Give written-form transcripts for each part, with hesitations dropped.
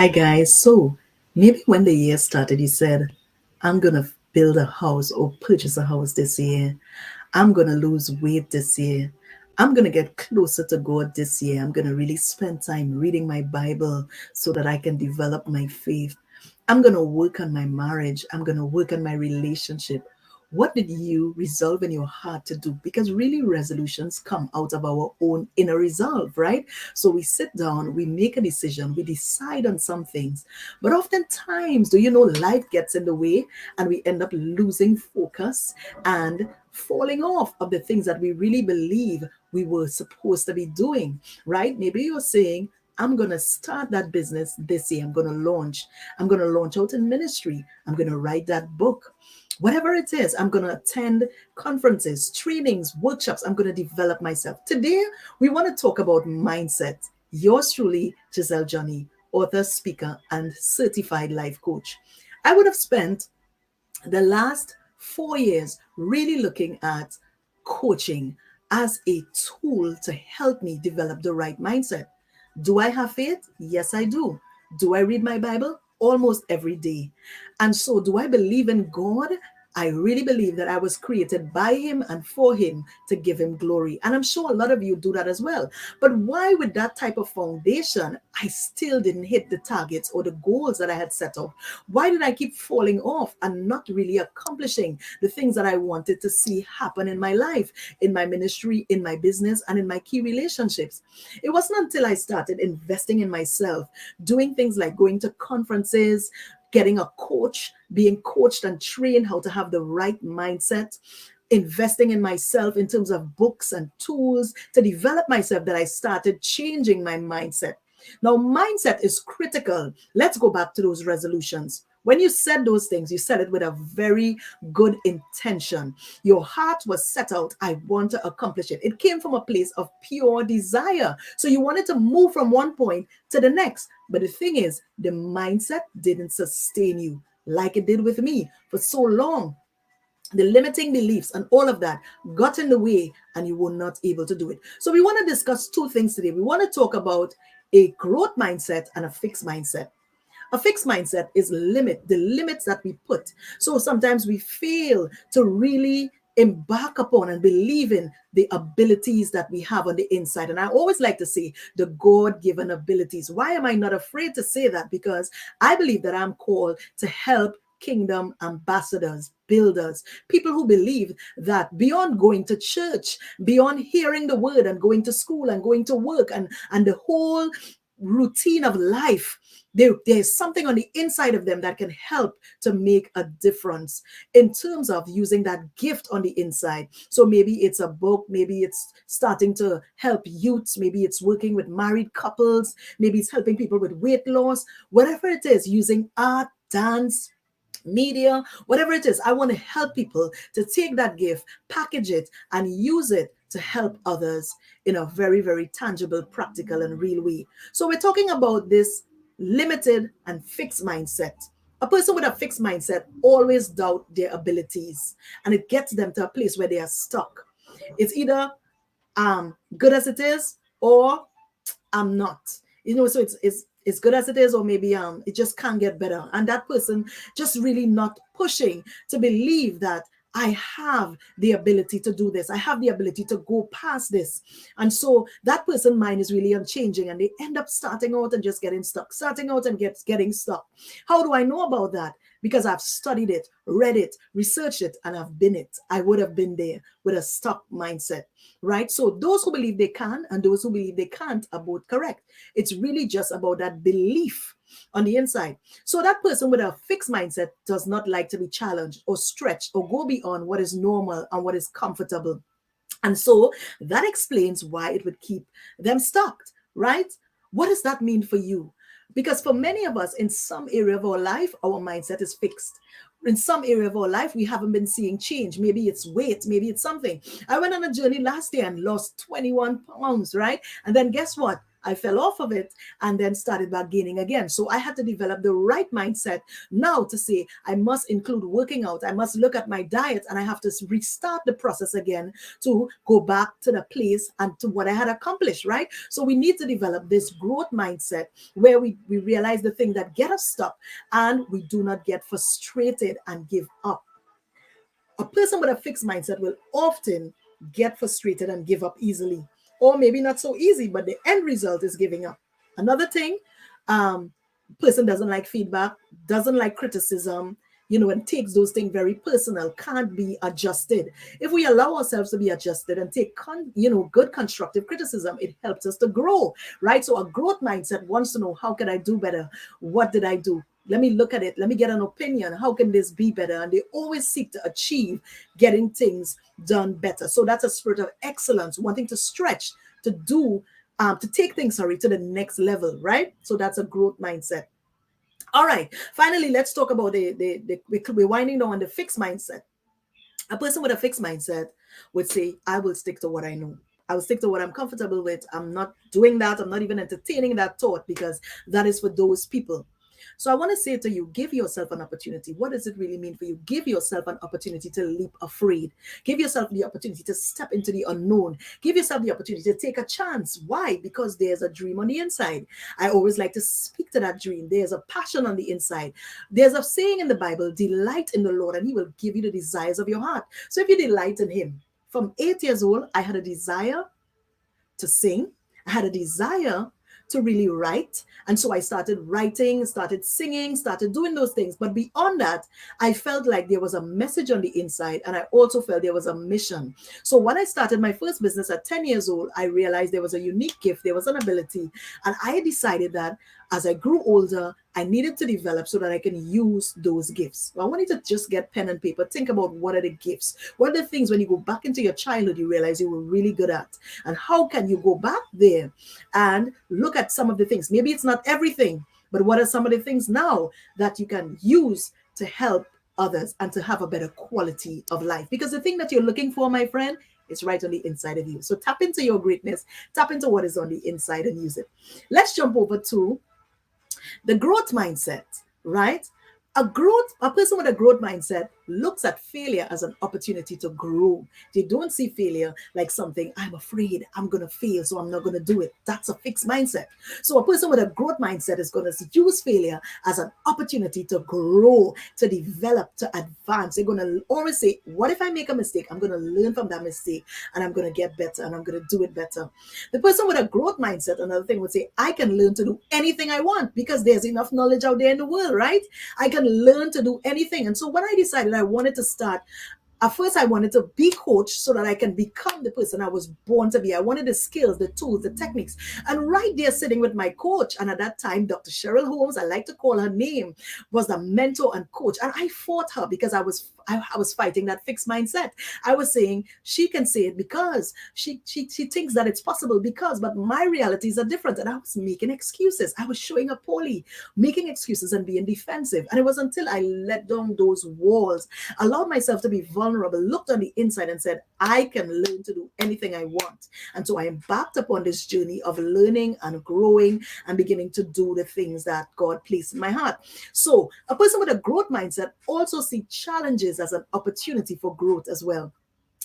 Hi guys. So maybe when the year started, you said, I'm gonna build a house or purchase a house this year. I'm gonna lose weight this year. I'm gonna get closer to God this year. I'm gonna really spend time reading my Bible so that I can develop my faith. I'm gonna work on my marriage. I'm gonna work on my relationship. What did you resolve in your heart to do? Because really, resolutions come out of our own inner resolve, right? So we sit down, we make a decision, we decide on some things. But oftentimes, do you know, life gets in the way and we end up losing focus and falling off of the things that we really believe we were supposed to be doing, right? Maybe you're saying, I'm going to start that business this year. I'm going to launch. I'm going to launch out in ministry. I'm going to write that book. Whatever it is, I'm going to attend conferences, trainings, workshops. I'm going to develop myself. Today, we want to talk about mindset. Yours truly, Giselle Johnny, author, speaker, and certified life coach. I would have spent the last 4 years really looking at coaching as a tool to help me develop the right mindset. Do I have faith? Yes, I do. Do I read my Bible? Almost every day. And so, do I believe in God? I really believe that I was created by Him and for Him to give Him glory. And I'm sure a lot of you do that as well. But why, with that type of foundation, I still didn't hit the targets or the goals that I had set up? Why did I keep falling off and not really accomplishing the things that I wanted to see happen in my life, in my ministry, in my business, and in my key relationships? It wasn't until I started investing in myself, doing things like going to conferences, getting a coach, being coached and trained how to have the right mindset, investing in myself in terms of books and tools to develop myself, that I started changing my mindset. Now, mindset is critical. Let's go back to those resolutions. When you said those things, you said it with a very good intention. Your heart was set out, I want to accomplish it. It came from a place of pure desire. So you wanted to move from one point to the next. But the thing is, the mindset didn't sustain you like it did with me for so long. The limiting beliefs and all of that got in the way and you were not able to do it. So we want to discuss two things today. We want to talk about a growth mindset and a fixed mindset. A fixed mindset is the limits that we put. So sometimes we fail to really embark upon and believe in the abilities that we have on the inside. And I always like to say the God-given abilities. Why am I not afraid to say that? Because I believe that I'm called to help kingdom ambassadors, builders, people who believe that beyond going to church, beyond hearing the word and going to school and going to work and the whole routine of life, there's something on the inside of them that can help to make a difference in terms of using that gift on the inside. So maybe it's a book, maybe it's starting to help youths, maybe it's working with married couples, maybe it's helping people with weight loss, whatever it is, using art, dance, media, whatever it is. I want to help people to take that gift, package it, and use it to help others in a very, very tangible, practical, and real way. So we're talking about this limited and fixed mindset. A person with a fixed mindset always doubt their abilities, and it gets them to a place where they are stuck. It's either good as it is, or I'm not. So it's good as it is, or maybe it just can't get better. And that person just really not pushing to believe that I have the ability to do this. I have the ability to go past this. And so that person's mind is really unchanging, and they end up starting out and just getting stuck, starting out and getting stuck. How do I know about that? Because I've studied it, read it, researched it, and I've been it. I would have been there with a stuck mindset, right? So those who believe they can and those who believe they can't are both correct. It's really just about that belief on the inside. So that person with a fixed mindset does not like to be challenged or stretched or go beyond what is normal and what is comfortable. And so that explains why it would keep them stuck, right? What does that mean for you? Because for many of us, in some area of our life, our mindset is fixed. In some area of our life, we haven't been seeing change. Maybe it's weight, maybe it's something. I went on a journey last year and lost 21 pounds, right? And then guess what? I fell off of it and then started back gaining again. So I had to develop the right mindset now to say I must include working out. I must look at my diet, and I have to restart the process again to go back to the place and to what I had accomplished, right? So we need to develop this growth mindset where we realize the thing that get us stuck and we do not get frustrated and give up. A person with a fixed mindset will often get frustrated and give up easily, or maybe not so easy, but the end result is giving up. Another thing, person doesn't like feedback, doesn't like criticism, and takes those things very personal, can't be adjusted. If we allow ourselves to be adjusted and take good constructive criticism, it helps us to grow, right? So a growth mindset wants to know, how can I do better? What did I do? Let me look at it. Let me get an opinion. How can this be better? And they always seek to achieve getting things done better. So that's a spirit of excellence, wanting to stretch, to do, to take things, to the next level, right? So that's a growth mindset. All right. Finally, let's talk about we're winding down on the fixed mindset. A person with a fixed mindset would say, I will stick to what I know. I will stick to what I'm comfortable with. I'm not doing that. I'm not even entertaining that thought, because that is for those people. So I want to say to you, give yourself an opportunity. What does it really mean for you? Give yourself an opportunity to leap afraid. Give yourself the opportunity to step into the unknown. Give yourself the opportunity to take a chance. Why? Because there's a dream on the inside. I always like to speak to that dream. There's a passion on the inside. There's a saying in the Bible, delight in the Lord and he will give you the desires of your heart. So if you delight in him, from 8 years old, I had a desire to sing. I had a desire to really write. And so I started writing, started singing, started doing those things. But beyond that, I felt like there was a message on the inside. And I also felt there was a mission. So when I started my first business at 10 years old, I realized there was a unique gift, there was an ability. And I decided that as I grew older, I needed to develop so that I can use those gifts. I want you to just get pen and paper. Think about, what are the gifts? What are the things when you go back into your childhood, you realize you were really good at? And how can you go back there and look at some of the things? Maybe it's not everything, but what are some of the things now that you can use to help others and to have a better quality of life? Because the thing that you're looking for, my friend, is right on the inside of you. So tap into your greatness, tap into what is on the inside and use it. Let's jump over to the growth mindset, right? A person with a growth mindset looks at failure as an opportunity to grow. They don't see failure like something, I'm afraid I'm going to fail, so I'm not going to do it. That's a fixed mindset. So a person with a growth mindset is going to use failure as an opportunity to grow, to develop, to advance. They're going to always say, what if I make a mistake? I'm going to learn from that mistake and I'm going to get better and I'm going to do it better. The person with a growth mindset, another thing, would say, I can learn to do anything I want because there's enough knowledge out there in the world, right? I can learn to do anything. And so when I decided I wanted to start, at first I wanted to be coached so that I can become the person I was born to be. I wanted the skills, the tools, the techniques. And right there sitting with my coach, and at that time, Dr. Cheryl Holmes, I like to call her name, was the mentor and coach. And I fought her because I was fighting that fixed mindset. I was saying, she can say it because she thinks that it's possible because, but my realities are different. And I was making excuses. I was showing up poorly, making excuses and being defensive. And it was until I let down those walls, allowed myself to be vulnerable, looked on the inside and said, I can learn to do anything I want. And so I embarked upon this journey of learning and growing and beginning to do the things that God placed in my heart. So a person with a growth mindset also sees challenges as an opportunity for growth as well.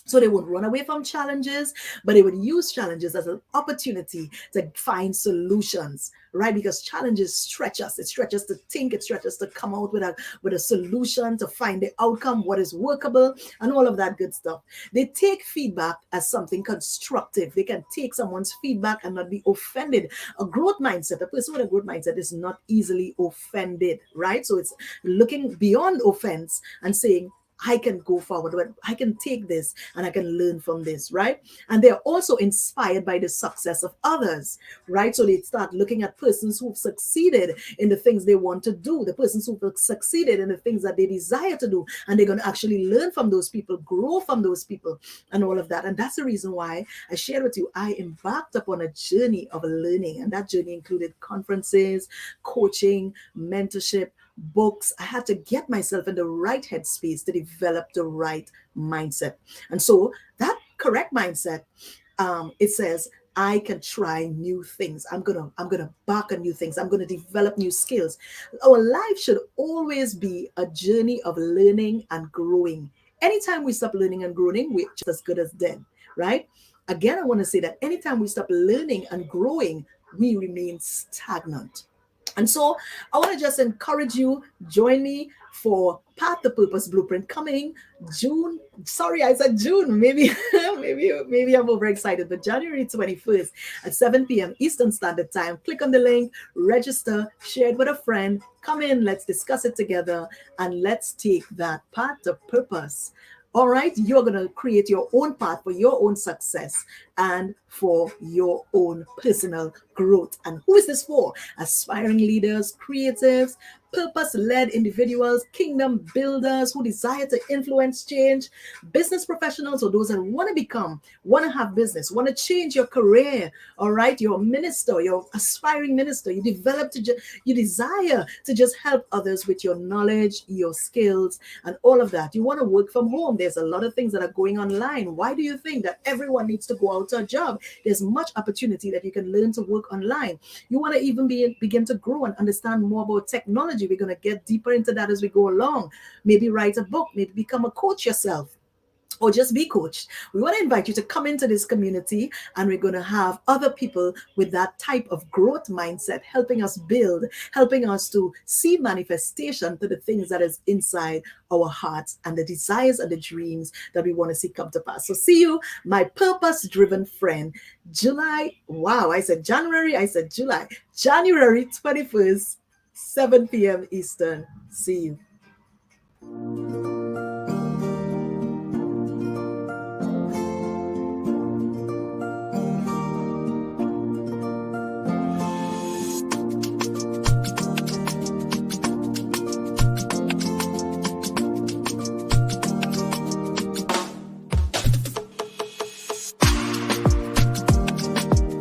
So they would run away from challenges, but they would use challenges as an opportunity to find solutions, right? Because challenges stretch us. It stretches to think, it stretches to come out with a solution, to find the outcome, what is workable, and all of that good stuff. They take feedback as something constructive. They can take someone's feedback and not be offended. A growth mindset, a person with a growth mindset is not easily offended, right? So it's looking beyond offense and saying, I can go forward, I can take this and I can learn from this, right? And they're also inspired by the success of others, right? So they start looking at persons who've succeeded in the things they want to do, the persons who've succeeded in the things that they desire to do, and they're going to actually learn from those people, grow from those people, and all of that. And that's the reason why I shared with you, I embarked upon a journey of learning, and that journey included conferences, coaching, mentorship, books. I had to get myself in the right headspace to develop the right mindset. And so that correct mindset, it says, I can try new things. I'm gonna back on new things. I'm gonna develop new skills. Our life should always be a journey of learning and growing. Anytime we stop learning and growing, we're just as good as dead, right? Again, I want to say that anytime we stop learning and growing, we remain stagnant. And so I want to just encourage you, join me for Path2Purpose Blueprint coming June. Sorry, I said June. Maybe, maybe I'm overexcited, but January 21st at 7 p.m. Eastern Standard Time. Click on the link, register, share it with a friend. Come in, let's discuss it together, and let's take that path to purpose. All right, you're going to create your own path for your own success and for your own personal growth. And who is this for? Aspiring leaders, creatives, purpose-led individuals, kingdom builders who desire to influence change, business professionals, or those that want to have business, want to change your career. All right, you're a minister, you're aspiring minister. You you desire to just help others with your knowledge, your skills, and all of that. You want to work from home. There's a lot of things that are going online. Why do you think that everyone needs to go out to a job? There's much opportunity that you can learn to work online. You want to even begin to grow and understand more about technology. We're going to get deeper into that as we go along. Maybe write a book, maybe become a coach yourself, or just be coached. We want to invite you to come into this community, and we're going to have other people with that type of growth mindset helping us build, helping us to see manifestation to the things that is inside our hearts and the desires and the dreams that we want to see come to pass. So see you, my purpose-driven friend, July. Wow, I said January, I said July. January 21st, 7 p.m. Eastern. See you.